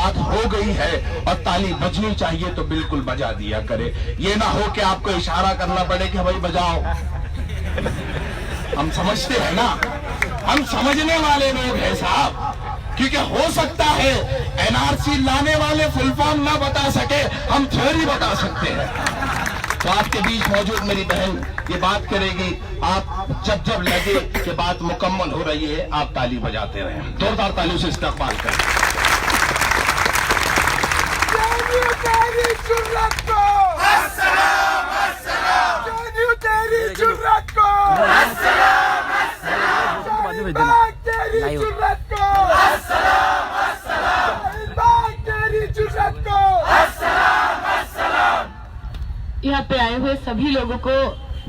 बात हो गई है और ताली बजनी चाहिए तो बिल्कुल बजा दिया करे। ये ना हो कि आपको इशारा करना पड़े कि भाई बजाओ। हम समझते हैं ना, हम समझने वाले लोग हैं साहब। क्योंकि हो सकता है एनआरसी लाने वाले फुल फॉर्म ना बता सके, हम थ्योरी बता सकते हैं। तो आपके बीच मौजूद मेरी बहन ये बात करेगी। आप जब जब लगे कि बात मुकम्मल हो रही है, आप ताली बजाते रहें। जोरदार तालियों से इस्तकबाल करें। तेरी जुर्रत को अस्सलाम अस्सलाम, तेरी जुर्रत को अस्सलाम अस्सलाम, तेरी जुर्रत को अस्सलाम अस्सलाम, तेरी जुर्रत को अस्सलाम अस्सलाम। यहाँ पे आए हुए सभी लोगों को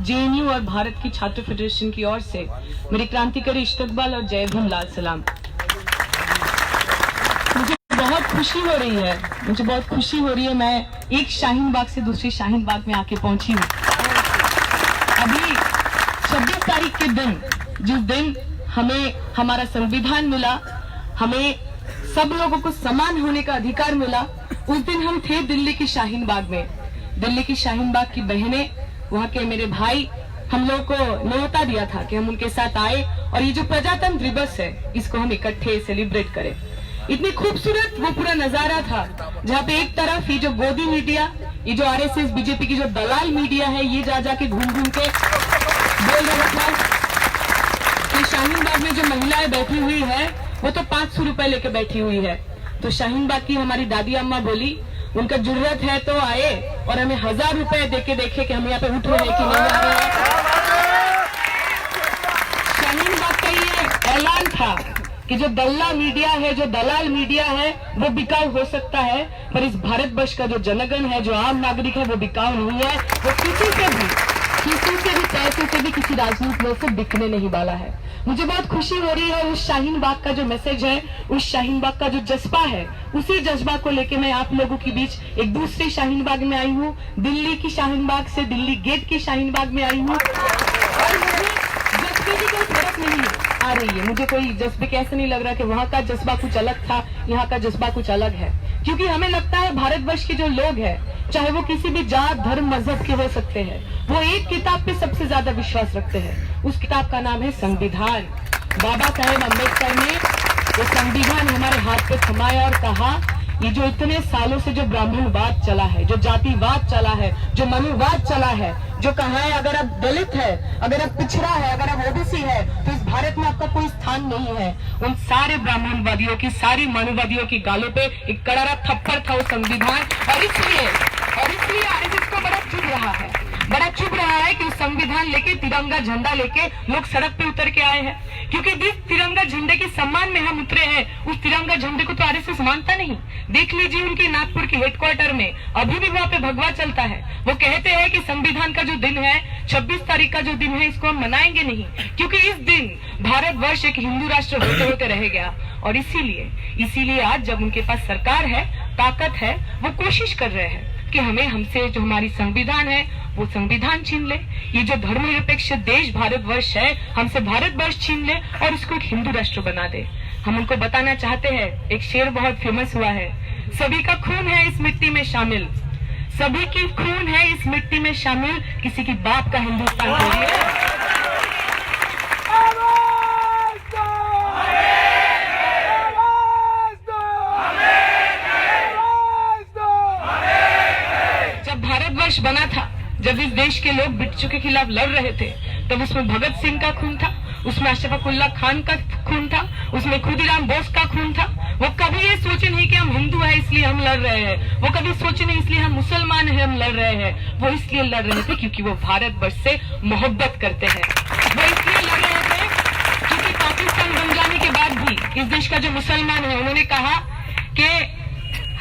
जेएनयू और भारत की छात्र फेडरेशन की ओर से मेरी क्रांतिकारी इस्तकबाल और जय भीम लाल सलाम। मुझे बहुत खुशी हो रही है, मुझे बहुत खुशी हो रही है। मैं एक शाहीन बाग से दूसरी शाहीन बाग में आके पहुंची हूँ। अभी 26 तारीख के दिन, जिस दिन हमें हमारा संविधान मिला, हमें सब लोगों को समान होने का अधिकार मिला, उस दिन हम थे दिल्ली की शाहीन बाग में। दिल्ली की शाहीन बाग की बहनें, वहाँ के मेरे भाई, हम लोगों को न्योता दिया था कि हम उनके साथ आए और ये जो प्रजातंत्र दिवस है इसको हम इकट्ठे सेलिब्रेट करें। इतनी खूबसूरत वो पूरा नजारा था, जहाँ पे एक तरफ ये जो गोदी मीडिया, ये जो आरएसएस बीजेपी की जो दलाल मीडिया है, ये जा जाके घूम घूम के बोल रहा था कि शाहीन बाग में जो महिलाएं बैठी हुई है वो तो 500 रुपए लेके बैठी हुई है। तो शाहीन बाग की हमारी दादी अम्मा बोली उनका जरूरत है तो आए और हमें 1000 रुपए देके देखे कि हम यहाँ पे उठ रहे हैं कि नहीं आ रहे हैं। शाहीन बाग का ये ऐलान था कि जो दल्ला मीडिया है, जो दलाल मीडिया है, वो बिकाऊ हो सकता है, पर इस भारतवर्ष का जो जनगण है, जो आम नागरिक है, वो बिकाऊ नहीं है। वो किसी से भी पैसे से भी किसी राजनीति में से बिकने नहीं वाला है। मुझे बहुत खुशी हो रही है। उस शाहीन बाग का जो मैसेज है, उस शाहीन बाग का जो जज्बा है, उसी जज्बा को लेके मैं आप लोगों के बीच एक दूसरे शाहीन बाग में आई हूँ। दिल्ली की शाहीन बाग से दिल्ली गेट की शाहीन बाग में आई हूँ और मुझे जज्बे की कोई फर्क नहीं आ रही है। मुझे कोई जज्बे के ऐसे नहीं लग रहा कि वहाँ का जज्बा कुछ अलग था, यहाँ का जज्बा कुछ अलग है। क्योंकि हमें लगता है भारतवर्ष के जो लोग हैं, चाहे वो किसी भी जात धर्म मजहब के हो सकते हैं, वो एक किताब पे सबसे ज्यादा विश्वास रखते हैं। उस किताब का नाम है संविधान। बाबा साहेब अम्बेडकर ने वो संविधान हमारे हाथ पे थमाया और कहा, ये जो इतने सालों से जो ब्राह्मणवाद चला है, जो जातिवाद चला है, जो मनुवाद चला है, जो कहा है अगर आप दलित है, अगर आप पिछड़ा है, अगर आप ओबीसी है, तो इस भारत में आपका कोई स्थान नहीं है। उन सारे ब्राह्मणवादियों की, सारी मनुवादियों की गालों पे एक कड़ारा थप्पड़ था वो संविधान। और इसलिए आरएसएस को बड़ा चुभ रहा है कि उस संविधान लेके, तिरंगा झंडा लेके लोग सड़क पे उतर के आए हैं। क्योंकि जिस तिरंगा झंडे के सम्मान में हम उतरे हैं, उस तिरंगा झंडे को तो आरएसएस मानता नहीं। देख लीजिए उनके नागपुर के हेडक्वार्टर में अभी भी वहाँ पे भगवा चलता है। वो कहते हैं कि संविधान का जो दिन है, 26 तारीख का जो दिन है, इसको हम मनाएंगे नहीं, क्योंकि इस दिन भारतवर्ष एक हिंदू राष्ट्र होते होते रह गया। और इसीलिए आज जब उनके पास सरकार है, ताकत है, वो कोशिश कर रहे हैं कि हमसे जो हमारी संविधान है वो संविधान छीन ले। ये जो धर्मनिरपेक्ष देश भारतवर्ष है, हमसे भारतवर्ष छीन ले और उसको एक हिंदू राष्ट्र बना दे। हम उनको बताना चाहते हैं, एक शेर बहुत फेमस हुआ है, सभी का खून है इस मिट्टी में शामिल, सभी की खून है इस मिट्टी में शामिल, किसी की बाप का हिंदुस्तान थोड़ी है। बना था, जब इस देश के लोग ब्रिटिशों के खिलाफ लड़ रहे थे, तब उसमें भगत सिंह का खून था, उसमें अशफाक उल्लाह खान का खून था, उसमें खुदीराम बोस का खून था। वो कभी ये सोचे नहीं कि हम हिंदू हैं इसलिए हम लड़ रहे हैं, वो कभी सोचे नहीं इसलिए हम मुसलमान हैं हम लड़ रहे हैं। वो इसलिए लड़ रहे थे क्योंकि वो भारतवर्ष से मोहब्बत करते हैं। वो इसलिए लड़ रहे थे क्योंकि पाकिस्तान बन जाने के बाद भी इस देश का जो मुसलमान है, उन्होंने कहा कि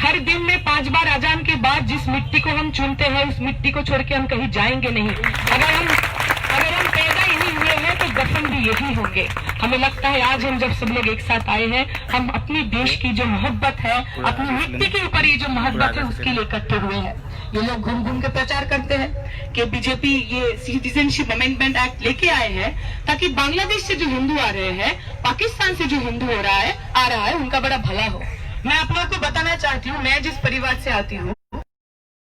हर दिन में 5 बार अजान के बाद जिस मिट्टी को हम चुनते हैं, उस मिट्टी को छोड़ के हम कहीं जाएंगे नहीं। अगर हम पैदा यही हुए हैं तो दफन भी यही होंगे। हमें लगता है आज हम जब सब लोग एक साथ आए हैं, हम अपने देश की जो मोहब्बत है, अपनी मिट्टी के ऊपर ये जो मोहब्बत है, उसके लिए इकट्ठे हुए हैं। ये लोग घूम घूम के प्रचार करते हैं कि बीजेपी ये सिटीजनशिप अमेंडमेंट एक्ट लेके आए हैं ताकि बांग्लादेश से जो हिंदू आ रहे हैं, पाकिस्तान से जो हिंदू आ रहा है, उनका बड़ा भला हो। मैं आप लोगों को बताना चाहती हूँ, मैं जिस परिवार से आती हूँ,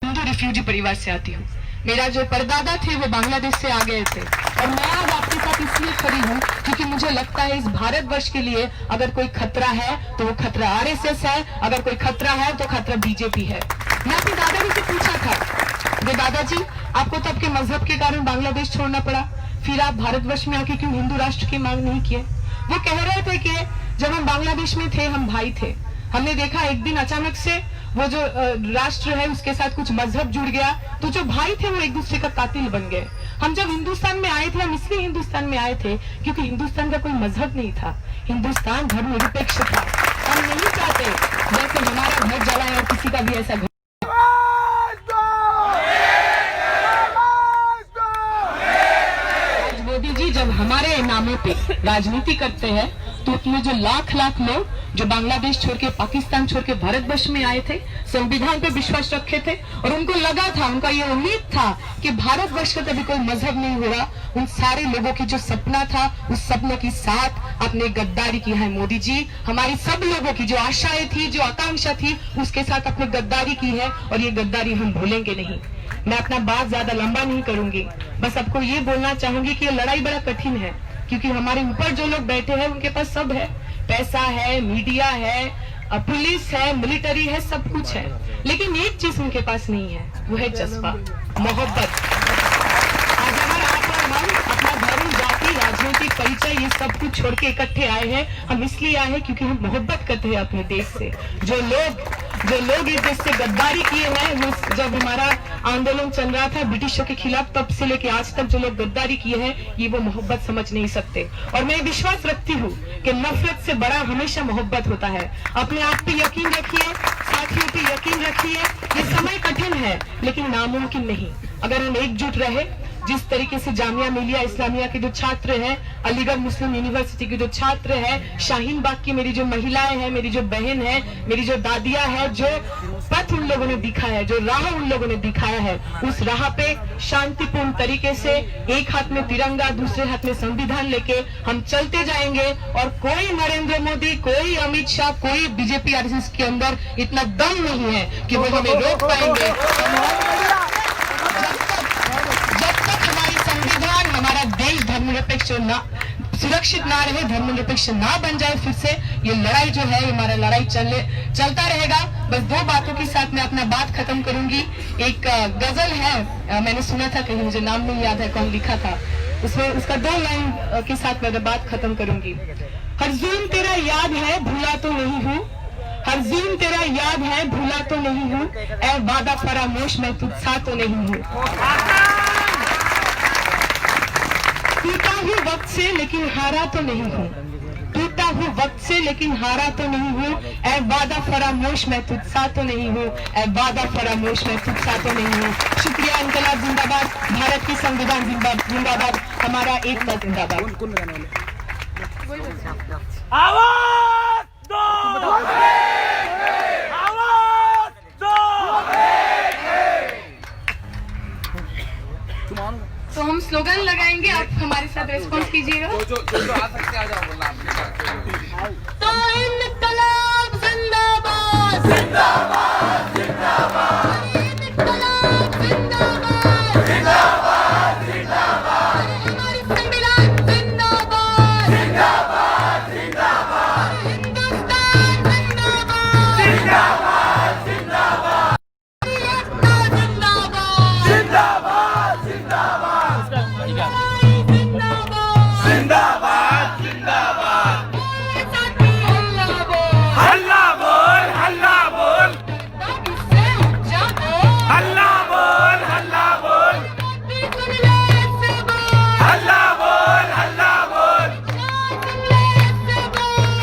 हिंदू रिफ्यूजी परिवार से आती हूँ। मेरा जो परदादा थे वो बांग्लादेश से आ गए थे और मैं आज आपके साथ इसलिए खड़ी हूँ क्योंकि मुझे लगता है इस भारतवर्ष के लिए अगर कोई खतरा है तो वो खतरा आरएसएस है, अगर कोई खतरा है तो खतरा बीजेपी है। मैं अपने दादाजी से पूछा था, दादाजी आपको तो आपके मजहब के कारण बांग्लादेश छोड़ना पड़ा, फिर आप भारतवर्ष में आके क्यों हिंदू राष्ट्र की मांग नहीं किए? वो कह रहे थे कि जब हम बांग्लादेश में थे हम भाई थे, हमने देखा एक दिन अचानक से वो जो राष्ट्र है उसके साथ कुछ मजहब जुड़ गया तो जो भाई थे वो एक दूसरे का कातिल बन गए। हम जब हिंदुस्तान में आए थे हम इसलिए हिंदुस्तान में आए थे क्योंकि हिंदुस्तान का कोई मजहब नहीं था, हिंदुस्तान धर्मनिरपेक्ष था। हम नहीं चाहते जैसे हमारा घर जलाए और किसी का भी ऐसा घर। आज मोदी जी जब हमारे नामों पे राजनीति करते हैं तो उसमें जो लाख लाख लोग जो बांग्लादेश छोड़ के पाकिस्तान छोड़ के भारतवर्ष में आए थे, संविधान पे विश्वास रखे थे और उनको लगा था, उनका ये उम्मीद था कि भारतवर्ष का कभी कोई मजहब नहीं होगा, उन सारे लोगों की जो सपना था उस सपने के साथ आपने गद्दारी की है मोदी जी। हमारी सब लोगों की जो आशाएं थी, जो आकांक्षा थी, उसके साथ आपने गद्दारी की है और ये गद्दारी हम भूलेंगे नहीं। मैं अपना बात ज्यादा लंबा नहीं करूंगी, बस आपको ये बोलना चाहूंगी कि ये लड़ाई बड़ा कठिन है क्योंकि हमारे ऊपर जो लोग बैठे हैं उनके पास सब है, पैसा है, मीडिया है, पुलिस है, मिलिट्री है, सब कुछ है, लेकिन एक चीज उनके पास नहीं है, वो है जज्बा, मोहब्बत। आज अगर आप और हम अपना धर्म, जाति, राजनीतिक परिचय ये सब कुछ छोड़ के इकट्ठे आए हैं, हम इसलिए आए हैं क्योंकि हम मोहब्बत करते हैं अपने देश से। जो लोग इस देश से गद्दारी किए हैं, वो जब हमारा आंदोलन चल रहा था ब्रिटिशों के खिलाफ, तब से लेके आज तक जो लोग गद्दारी किए हैं ये वो मोहब्बत समझ नहीं सकते। और मैं विश्वास रखती हूँ कि नफरत से बड़ा हमेशा मोहब्बत होता है। अपने आप पे यकीन रखिए, साथियों पे यकीन रखिए, ये समय कठिन है लेकिन नामुमकिन नहीं। अगर हम एकजुट रहे, जिस तरीके से जामिया मिलिया इस्लामिया के जो छात्र हैं, अलीगढ़ मुस्लिम यूनिवर्सिटी के जो छात्र हैं, शाहीन बाग की मेरी जो महिलाएं हैं, मेरी जो बहन है, मेरी जो दादियां हैं, जो पथ उन लोगों ने दिखाया है, जो राह उन लोगों ने दिखाया है, उस राह पे शांतिपूर्ण तरीके से एक हाथ में तिरंगा, दूसरे हाथ में संविधान लेके हम चलते जाएंगे। और कोई नरेंद्र मोदी, कोई अमित शाह, कोई बीजेपी आरएसएस के अंदर इतना दम नहीं है कि वो हमें रोक पाएंगे। हमारा देश धर्मनिरपेक्ष सुरक्षित ना रहे, धर्मनिरपेक्ष ना बन जाए, फिर से ये लड़ाई जो है, हमारा लड़ाई चलता रहेगा। बस दो बातों के साथ मैं अपना बात खत्म करूंगी। एक गजल है, मैंने सुना था कहीं, मुझे नाम नहीं याद है कौन लिखा था, उसमें उसका 2 लाइन के साथ मैं बात खत्म करूंगी। हर जुल्म तेरा याद है भूला तो नहीं हूँ, हर जुल्म तेरा याद है भूला तो नहीं हूँ, ऐ वादा फरामोश मैं तुझसा तो नहीं हूँ। टूटा हूँ वक्त से लेकिन हारा तो नहीं हूँ, टूटा हूँ वक्त से लेकिन हारा तो नहीं हूँ, ऐ वादा फरामोश मैं तुझसा तो नहीं हूँ, ऐ वादा फरामोश मैं तुझसा तो नहीं हूँ। शुक्रिया। इंकलाब जिंदाबाद, भारत की संविधान जिंदाबाद, हमारा एकता जिंदाबाद। आवाज दो, आवाज दो। तो हम स्लोगन लगाएंगे, आप हमारे साथ रेस्पॉन्स कीजिएगा। जो आ सकते आ जाओ, बोलना तो इंकलाब जिंदाबाद, जिंदाबाद, जिंदाबाद, इंकलाब जिंदाबाद, जिंदाबाद, जिंदाबाद, हमारी संविधान जिंदाबाद, जिंदाबाद, जिंदाबाद, हिंदुस्तान जिंदाबाद, जिंदाबाद, जिंदाबाद, जिंदाबाद, जिंदाबाद, जिंदाबाद, जिंदाबाद, जिंदाबाद, हल्ला बोल, हल्ला बोल, हल्ला बोल, हल्ला बोल, हल्ला बोल, हल्ला बोल,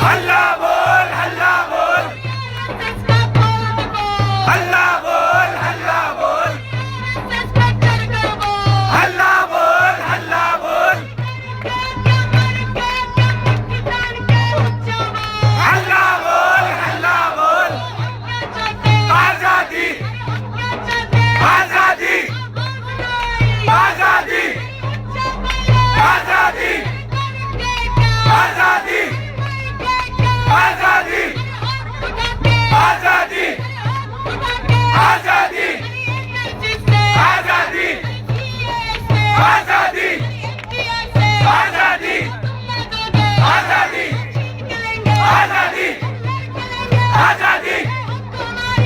हल्ला बोल, हल्ला बोल,